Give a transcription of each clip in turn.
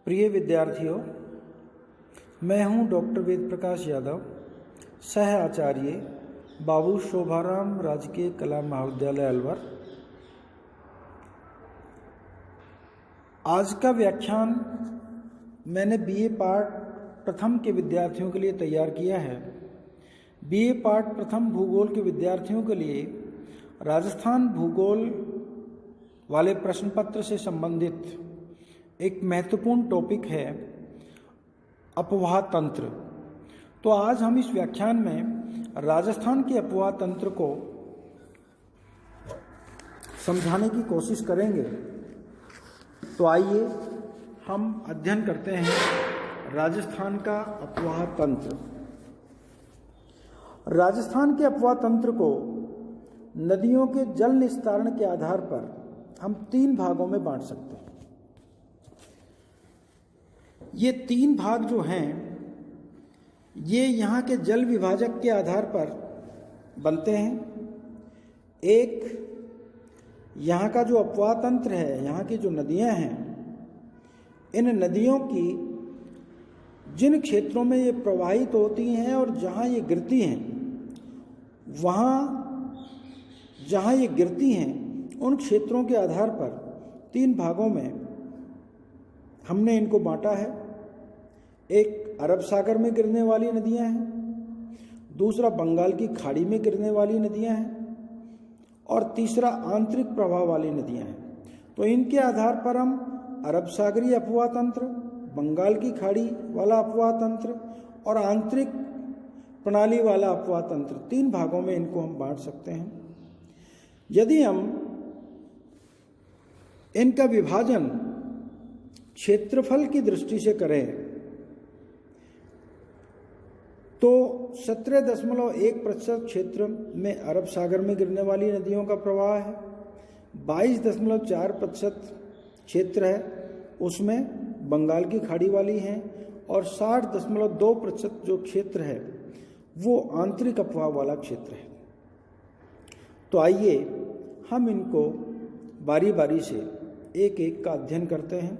प्रिय विद्यार्थियों, मैं हूं डॉक्टर वेद प्रकाश यादव, सह आचार्य बाबू शोभाराम राजकीय कला महाविद्यालय अलवर। आज का व्याख्यान मैंने बीए पार्ट प्रथम के विद्यार्थियों के लिए तैयार किया है। बीए पार्ट प्रथम भूगोल के विद्यार्थियों के लिए राजस्थान भूगोल वाले प्रश्न पत्र से संबंधित एक महत्वपूर्ण टॉपिक है अपवाह तंत्र। तो आज हम इस व्याख्यान में राजस्थान के अपवाह तंत्र को समझाने की कोशिश करेंगे। तो आइए हम अध्ययन करते हैं राजस्थान का अपवाह तंत्र। राजस्थान के अपवाह तंत्र को नदियों के जल निस्तारण के आधार पर हम 3 भागों में बांट सकते हैं। ये 3 भाग जो हैं ये यहाँ के जल विभाजक के आधार पर बनते हैं। एक यहाँ का जो अपवाह तंत्र है, यहाँ की जो नदियाँ हैं, इन नदियों की जिन क्षेत्रों में ये प्रवाहित होती हैं और जहाँ ये गिरती हैं, वहाँ जहाँ ये गिरती हैं उन क्षेत्रों के आधार पर 3 भागों में हमने इनको बांटा है। एक अरब सागर में गिरने वाली नदियां हैं, दूसरा बंगाल की खाड़ी में गिरने वाली नदियां हैं और तीसरा आंतरिक प्रवाह वाली नदियां हैं। तो इनके आधार पर हम अरब सागरीय अपवाह तंत्र, बंगाल की खाड़ी वाला अपवाह तंत्र और आंतरिक प्रणाली वाला अपवाह तंत्र 3 भागों में इनको हम बांट सकते हैं। यदि हम इनका विभाजन क्षेत्रफल की दृष्टि से करें तो 17.1% क्षेत्र में अरब सागर में गिरने वाली नदियों का प्रवाह है, 22.4% क्षेत्र है उसमें बंगाल की खाड़ी वाली हैं और 60.2% जो क्षेत्र है वो आंतरिक अपवाह वाला क्षेत्र है। तो आइए हम इनको बारी बारी से एक एक का अध्ययन करते हैं।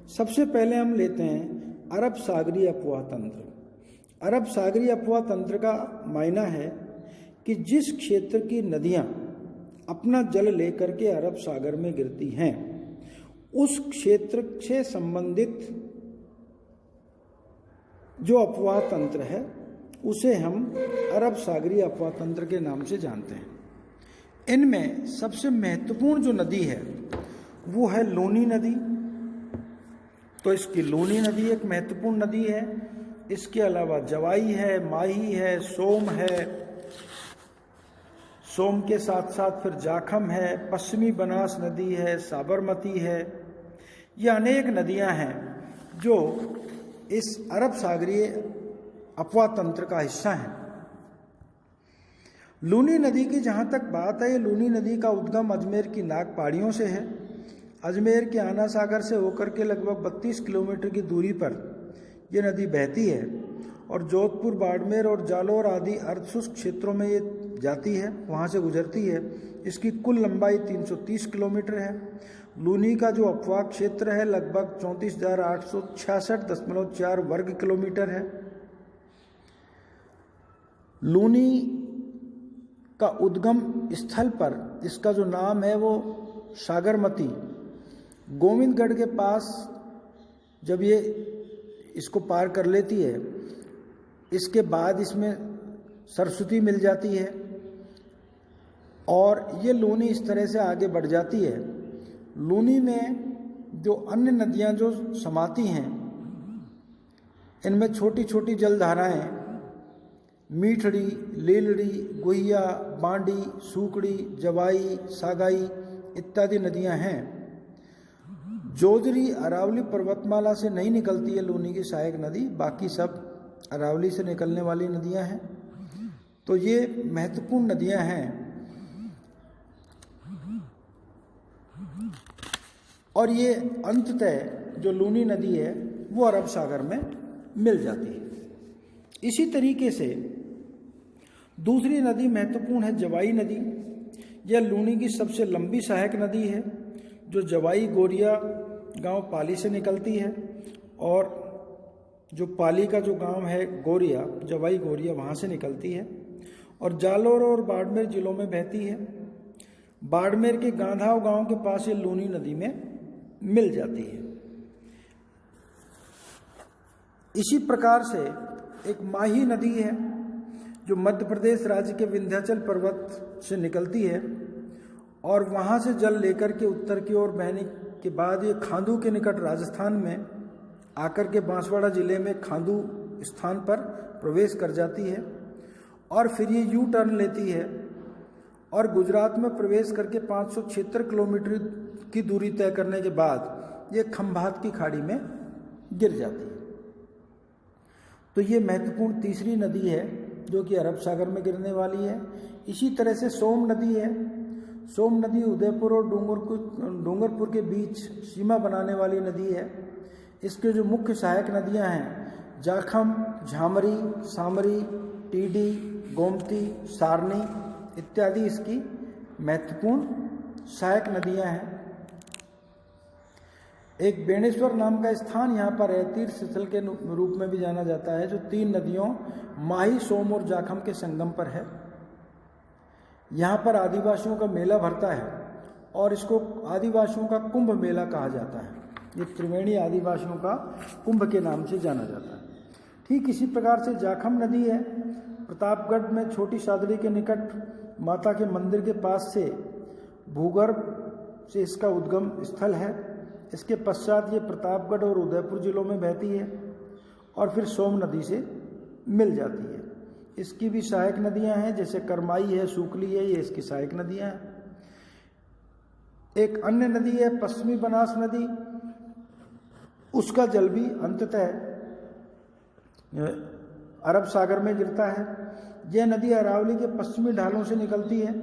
सबसे पहले हम लेते हैं अरब सागरीय अपवाह तंत्र। अरब सागरीय अपवाह तंत्र का मायना है कि जिस क्षेत्र की नदियां अपना जल लेकर के अरब सागर में गिरती हैं, उस क्षेत्र से संबंधित जो अपवाह तंत्र है उसे हम अरब सागरीय अपवाह तंत्र के नाम से जानते हैं। इनमें सबसे महत्वपूर्ण जो नदी है वो है लूनी नदी। तो इसकी लूनी नदी एक महत्वपूर्ण नदी है। इसके अलावा जवाई है, माही है, सोम है, सोम के साथ साथ फिर जाखम है, पश्चिमी बनास नदी है, साबरमती है। ये अनेक नदियां हैं जो इस अरब सागरीय अपवाह तंत्र का हिस्सा हैं। लूनी नदी की जहाँ तक बात है, ये लूनी नदी का उद्गम अजमेर की नाग पहाड़ियों से है। अजमेर के आना सागर से होकर के लगभग 32 किलोमीटर की दूरी पर ये नदी बहती है और जोधपुर, बाड़मेर और जालौर आदि अर्धशुष्क क्षेत्रों में ये जाती है, वहाँ से गुजरती है। इसकी कुल लंबाई 330 किलोमीटर है। लूनी का जो अपवाह क्षेत्र है लगभग 34,866.4 वर्ग किलोमीटर है। लूनी का उद्गम स्थल पर इसका जो नाम है वो सागरमती, गोविंदगढ़ के पास जब ये इसको पार कर लेती है, इसके बाद इसमें सरस्वती मिल जाती है और ये लूनी इस तरह से आगे बढ़ जाती है। लूनी में जो अन्य नदियां जो समाती हैं, इनमें छोटी छोटी जलधाराएं मीठड़ी, लीलड़ी, गुहिया, बांडी, सूकड़ी, जवाई, सागाई इत्यादि नदियां हैं। जोजरी अरावली पर्वतमाला से नहीं निकलती है लूनी की सहायक नदी, बाकी सब अरावली से निकलने वाली नदियां हैं। तो ये महत्वपूर्ण नदियां हैं और ये अंततः जो लूनी नदी है वो अरब सागर में मिल जाती है। इसी तरीके से दूसरी नदी महत्वपूर्ण है जवाई नदी। यह लूनी की सबसे लंबी सहायक नदी है जो जवाई गोरिया गांव पाली से निकलती है और जो पाली का जो गांव है गोरिया, जवाई गोरिया, वहाँ से निकलती है और जालोर और बाड़मेर जिलों में बहती है। बाड़मेर के गांधाव गांव के पास ये लूनी नदी में मिल जाती है। इसी प्रकार से एक माही नदी है जो मध्य प्रदेश राज्य के विंध्याचल पर्वत से निकलती है और वहाँ से जल लेकर के उत्तर की ओर बहने के बाद ये खांदू के निकट राजस्थान में आकर के बांसवाड़ा जिले में खांदू स्थान पर प्रवेश कर जाती है और फिर ये यू टर्न लेती है और गुजरात में प्रवेश करके 576 किलोमीटर की दूरी तय करने के बाद ये खंभात की खाड़ी में गिर जाती है। तो ये महत्वपूर्ण तीसरी नदी है जो कि अरब सागर में गिरने वाली है। इसी तरह से सोम नदी है। सोम नदी उदयपुर और डूंगरपुर के बीच सीमा बनाने वाली नदी है। इसके जो मुख्य सहायक नदियां हैं जाखम, झामरी, सामरी, टीडी, गोमती, सारनी इत्यादि इसकी महत्वपूर्ण सहायक नदियां हैं। एक बेणेश्वर नाम का स्थान यहाँ पर है, तीर्थ स्थल के रूप में भी जाना जाता है, जो 3 नदियों माही, सोम और जाखम के संगम पर है। यहाँ पर आदिवासियों का मेला भरता है और इसको आदिवासियों का कुंभ मेला कहा जाता है। ये त्रिवेणी आदिवासियों का कुंभ के नाम से जाना जाता है। ठीक इसी प्रकार से जाखम नदी है, प्रतापगढ़ में छोटी सादड़ी के निकट माता के मंदिर के पास से भूगर्भ से इसका उद्गम स्थल है। इसके पश्चात ये प्रतापगढ़ और उदयपुर जिलों में बहती है और फिर सोम नदी से मिल जाती है। इसकी भी सहायक नदियां हैं, जैसे करमाई है, सूकली है, ये इसकी सहायक नदियां हैं। एक अन्य नदी है पश्चिमी बनास नदी, उसका जल भी अंततः अरब सागर में गिरता है। यह नदी अरावली के पश्चिमी ढालों से निकलती है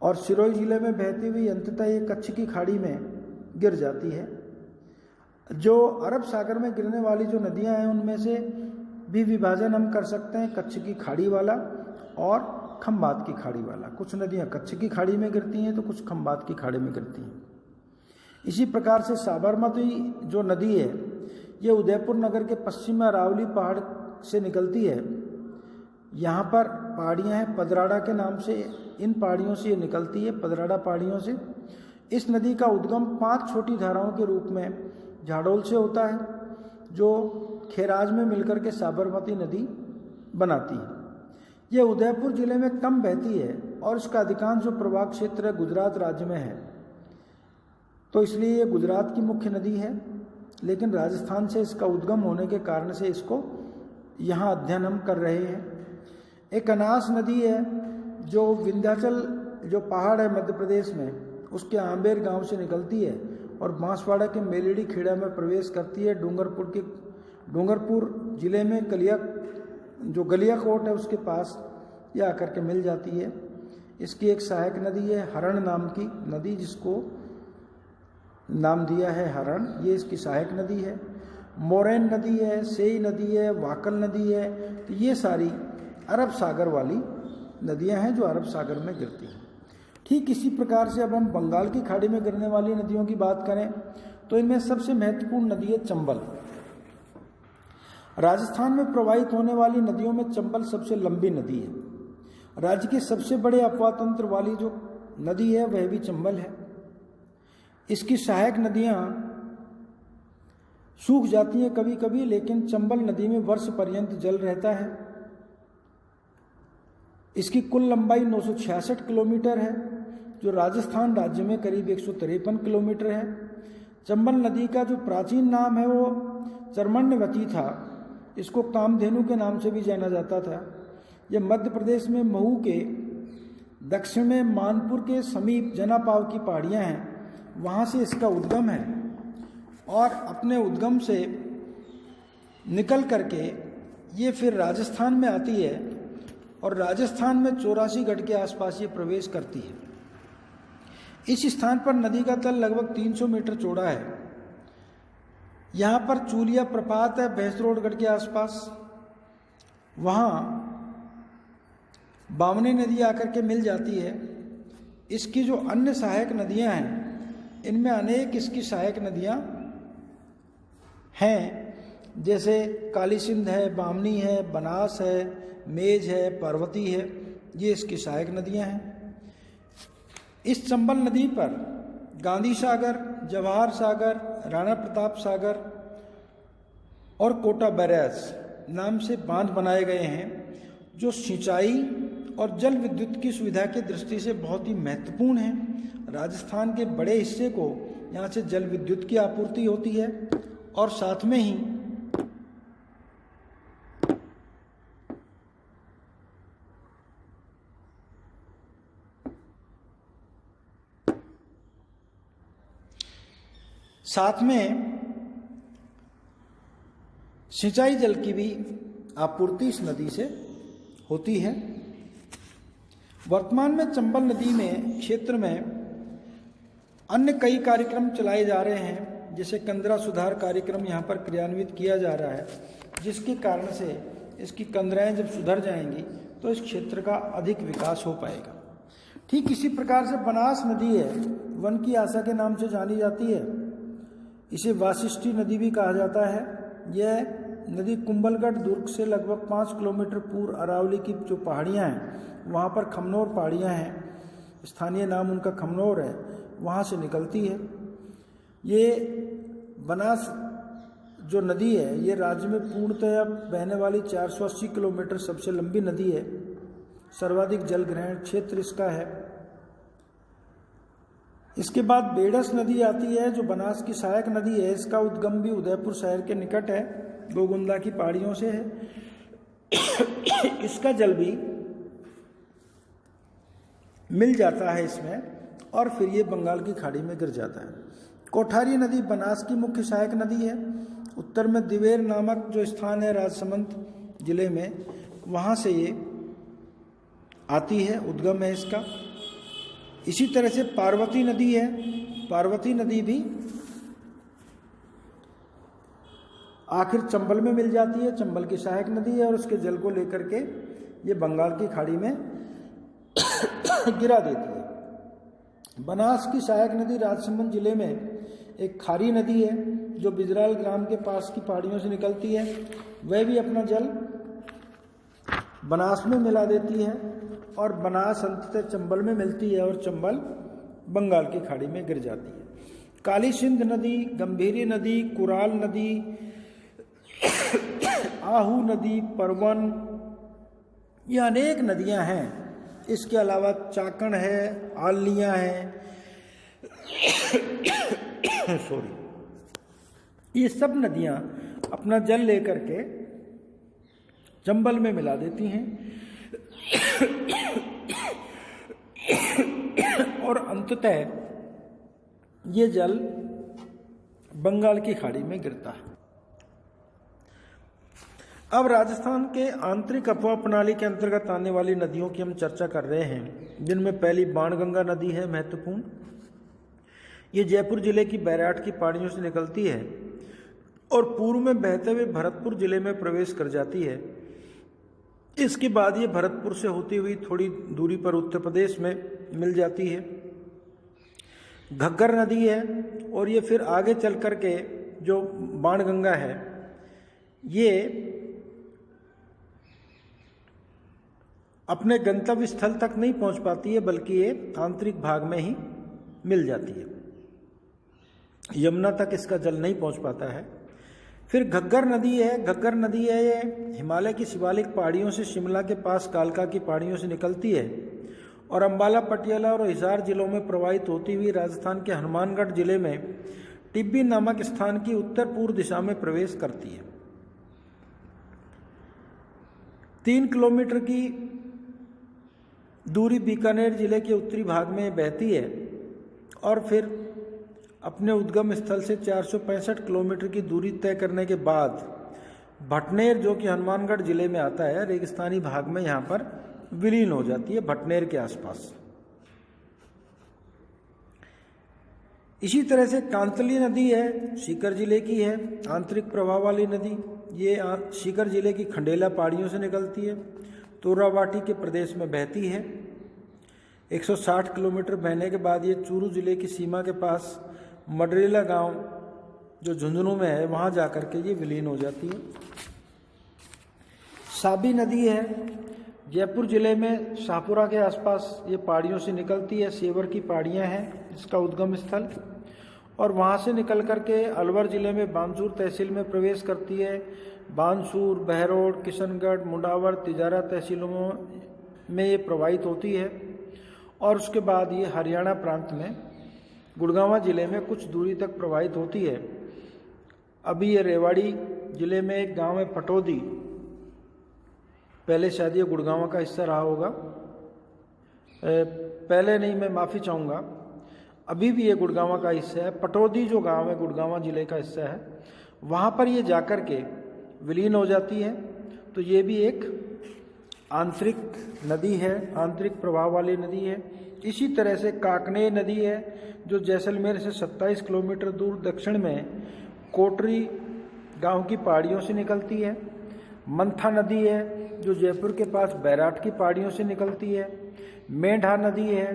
और सिरोही जिले में बहती हुई अंततः ये कच्छ की खाड़ी में गिर जाती है। जो अरब सागर में गिरने वाली जो नदियां हैं उनमें से भी विभाजन हम कर सकते हैं, कच्छ की खाड़ी वाला और खंबात की खाड़ी वाला। कुछ नदियां कच्छ की खाड़ी में गिरती हैं तो कुछ खंबात की खाड़ी में गिरती हैं। इसी प्रकार से साबरमती जो नदी है ये उदयपुर नगर के पश्चिम में अरावली पहाड़ से निकलती है। यहाँ पर पहाड़ियाँ हैं पदराड़ा के नाम से, इन पहाड़ियों से ये निकलती है, पदराड़ा पहाड़ियों से। इस नदी का उद्गम 5 छोटी धाराओं के रूप में झाडोल से होता है जो खेराज में मिलकर के साबरमती नदी बनाती है। यह उदयपुर जिले में कम बहती है और इसका अधिकांश जो प्रवाह क्षेत्र गुजरात राज्य में है, तो इसलिए ये गुजरात की मुख्य नदी है, लेकिन राजस्थान से इसका उद्गम होने के कारण से इसको यहाँ अध्ययन हम कर रहे हैं। एक अनास नदी है जो विंध्याचल जो पहाड़ है मध्य प्रदेश में, उसके आंबेर गांव से निकलती है और बांसवाड़ा के मेलेडी खेड़ा में प्रवेश करती है। डूंगरपुर जिले में जो गलियाकोट है उसके पास यह आकर के मिल जाती है। इसकी एक सहायक नदी है हरण नाम की नदी, जिसको नाम दिया है हरण, ये इसकी सहायक नदी है। मोरैन नदी है, सेई नदी है, वाकल नदी है। तो ये सारी अरब सागर वाली नदियां हैं जो अरब सागर में गिरती हैं। ठीक इसी प्रकार से अब हम बंगाल की खाड़ी में गिरने वाली नदियों की बात करें तो इनमें सबसे महत्वपूर्ण नदी है चंबल। राजस्थान में प्रवाहित होने वाली नदियों में चंबल सबसे लंबी नदी है। राज्य के सबसे बड़े अपवाह तंत्र वाली जो नदी है वह भी चंबल है। इसकी सहायक नदियां सूख जाती हैं कभी कभी, लेकिन चंबल नदी में वर्ष पर्यंत जल रहता है। इसकी कुल लंबाई 966 किलोमीटर है, जो राजस्थान राज्य में करीब 153 किलोमीटर है। चंबल नदी का जो प्राचीन नाम है वो चर्मण्यवती था। इसको कामधेनु के नाम से भी जाना जाता था। यह मध्य प्रदेश में महू के दक्षिण में मानपुर के समीप जनापाव की पहाड़ियाँ हैं, वहाँ से इसका उद्गम है और अपने उद्गम से निकल करके ये फिर राजस्थान में आती है और राजस्थान में 84 गढ़ के आसपास ये प्रवेश करती है। इस स्थान पर नदी का तल लगभग 300 मीटर चौड़ा है। यहाँ पर चूलिया प्रपात है भैंसरोडगढ़ के आसपास, वहाँ बावनी नदी आकर के मिल जाती है। इसकी जो अन्य सहायक नदियाँ हैं इनमें अनेक इसकी सहायक नदियाँ हैं, जैसे काली सिंध है, बामनी है, बनास है, मेज है, पार्वती है, ये इसकी सहायक नदियां हैं। इस चंबल नदी पर गांधी सागर, जवाहर सागर, राणा प्रताप सागर और कोटा बैराज नाम से बांध बनाए गए हैं, जो सिंचाई और जल विद्युत की सुविधा की दृष्टि से बहुत ही महत्वपूर्ण हैं। राजस्थान के बड़े हिस्से को यहाँ से जल विद्युत की आपूर्ति होती है और साथ में ही सिंचाई जल की भी आपूर्ति इस नदी से होती है। वर्तमान में चंबल नदी में क्षेत्र में अन्य कई कार्यक्रम चलाए जा रहे हैं, जैसे कंदरा सुधार कार्यक्रम यहाँ पर क्रियान्वित किया जा रहा है, जिसके कारण से इसकी कंदराएं जब सुधर जाएंगी तो इस क्षेत्र का अधिक विकास हो पाएगा। ठीक इसी प्रकार से बनास नदी है, वन की आशा के नाम से जानी जाती है। इसे वाशिष्ठी नदी भी कहा जाता है। यह नदी कुंभलगढ़ दुर्ग से लगभग 5 किलोमीटर पूर्व अरावली की जो पहाड़ियाँ हैं, वहाँ पर खमनोर पहाड़ियाँ हैं, स्थानीय नाम उनका खमनोर है, वहाँ से निकलती है। ये बनास जो नदी है, ये राज्य में पूर्णतः बहने वाली 480 किलोमीटर सबसे लंबी नदी है। सर्वाधिक जल ग्रहण क्षेत्र इसका है। इसके बाद बेडस नदी आती है, जो बनास की सहायक नदी है। इसका उद्गम भी उदयपुर शहर के निकट है, गोगुंदा की पहाड़ियों से है। इसका जल भी मिल जाता है इसमें और फिर ये बंगाल की खाड़ी में गिर जाता है। कोठारी नदी बनास की मुख्य सहायक नदी है। उत्तर में दिवेर नामक जो स्थान है राजसमंद जिले में, वहाँ से ये आती है, उद्गम है इसका। इसी तरह से पार्वती नदी है। पार्वती नदी भी आखिर चंबल में मिल जाती है, चंबल की सहायक नदी है, और उसके जल को लेकर के ये बंगाल की खाड़ी में गिरा देती है। बनास की सहायक नदी राजसमंद जिले में एक खारी नदी है, जो बिजराल ग्राम के पास की पहाड़ियों से निकलती है। वह भी अपना जल बनास में मिला देती है और बनास अंततः चंबल में मिलती है और चंबल बंगाल की खाड़ी में गिर जाती है। काली सिंध नदी, गंभीरी नदी, कुराल नदी, आहू नदी, परवन, ये अनेक नदियां हैं। इसके अलावा चाकण है, आलियां हैं, ये सब नदियां अपना जल लेकर के चंबल में मिला देती हैं और अंततः ये जल बंगाल की खाड़ी में गिरता है। अब राजस्थान के आंतरिक अपवा प्रणाली के अंतर्गत आने वाली नदियों की हम चर्चा कर रहे हैं, जिनमें पहली बाणगंगा नदी है महत्वपूर्ण। ये जयपुर जिले की बैराट की पहाड़ियों से निकलती है और पूर्व में बहते हुए भरतपुर जिले में प्रवेश कर जाती है। इसके बाद ये भरतपुर से होती हुई थोड़ी दूरी पर उत्तर प्रदेश में मिल जाती है। घग्गर नदी है और ये फिर आगे चल कर के जो बाणगंगा है, ये अपने गंतव्य स्थल तक नहीं पहुंच पाती है, बल्कि ये आंतरिक भाग में ही मिल जाती है। यमुना तक इसका जल नहीं पहुंच पाता है। फिर घग्गर नदी है। घग्गर नदी है ये हिमालय की शिवालिक पहाड़ियों से शिमला के पास कालका की पहाड़ियों से निकलती है और अंबाला, पटियाला और हिसार जिलों में प्रवाहित होती हुई राजस्थान के हनुमानगढ़ जिले में टिब्बी नामक स्थान की उत्तर पूर्व दिशा में प्रवेश करती है। 3 किलोमीटर की दूरी बीकानेर जिले के उत्तरी भाग में बहती है और फिर अपने उद्गम स्थल से 465 किलोमीटर की दूरी तय करने के बाद भटनेर, जो कि हनुमानगढ़ जिले में आता है, रेगिस्तानी भाग में यहाँ पर विलीन हो जाती है, भटनेर के आसपास। इसी तरह से कांतली नदी है, सीकर जिले की है, आंतरिक प्रवाह वाली नदी। ये सीकर जिले की खंडेला पहाड़ियों से निकलती है, तोरावाटी के प्रदेश में बहती है। 160 किलोमीटर बहने के बाद ये चूरू जिले की सीमा के पास मडरेला गांव जो झुंझुनू में है वहाँ जा कर के ये विलीन हो जाती है। साबी नदी है, जयपुर जिले में शाहपुरा के आसपास ये पहाड़ियों से निकलती है। सेवर की पहाड़ियाँ हैं इसका उद्गम स्थल, और वहाँ से निकल कर के अलवर जिले में बानसूर तहसील में प्रवेश करती है। बानसूर, बहरोड, किशनगढ़, मुंडावर, तिजारा तहसीलों में ये प्रवाहित होती है, और उसके बाद ये हरियाणा प्रांत में गुड़गांव जिले में कुछ दूरी तक प्रवाहित होती है। अभी ये रेवाड़ी जिले में एक गांव है पटौदी, पहले शायद ये गुड़गांव का हिस्सा रहा होगा, पहले नहीं, मैं माफ़ी चाहूँगा, अभी भी ये गुड़गांव का हिस्सा है। पटौदी जो गांव है गुड़गांव जिले का हिस्सा है, वहाँ पर ये जाकर के विलीन हो जाती है। तो ये भी एक आंतरिक नदी है, आंतरिक प्रवाह वाली नदी है। इसी तरह से काकनेर नदी है जो जैसलमेर से 27 किलोमीटर दूर दक्षिण में कोटरी गांव की पहाड़ियों से निकलती है। मंथा नदी है जो जयपुर के पास बैराट की पहाड़ियों से निकलती है। मेंढा नदी है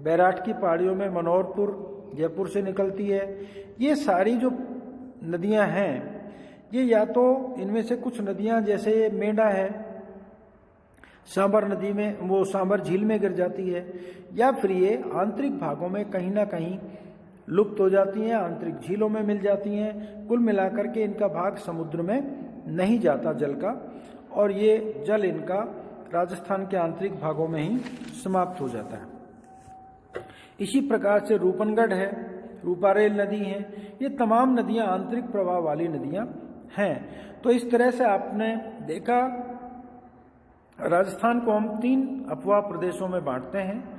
बैराट की पहाड़ियों में मनोहरपुर जयपुर से निकलती है। ये सारी जो नदियां हैं, ये या तो इनमें से कुछ नदियां, जैसे मेंढा है सांबर नदी में, वो सांबर झील में गिर जाती है, या फिर ये आंतरिक भागों में कहीं ना कहीं लुप्त हो जाती हैं, आंतरिक झीलों में मिल जाती हैं। कुल मिलाकर के इनका भाग समुद्र में नहीं जाता जल का, और ये जल इनका राजस्थान के आंतरिक भागों में ही समाप्त हो जाता है। इसी प्रकार से रूपनगढ़ है, रूपारेल नदी है, ये तमाम नदियां आंतरिक प्रवाह वाली नदियां हैं। तो इस तरह से आपने देखा, राजस्थान को हम 3 अपवाह प्रदेशों में बांटते हैं।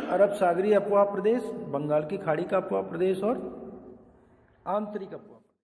अरब सागरीय अपवाह प्रदेश, बंगाल की खाड़ी का अपवाह प्रदेश और आंतरिक अपवाह।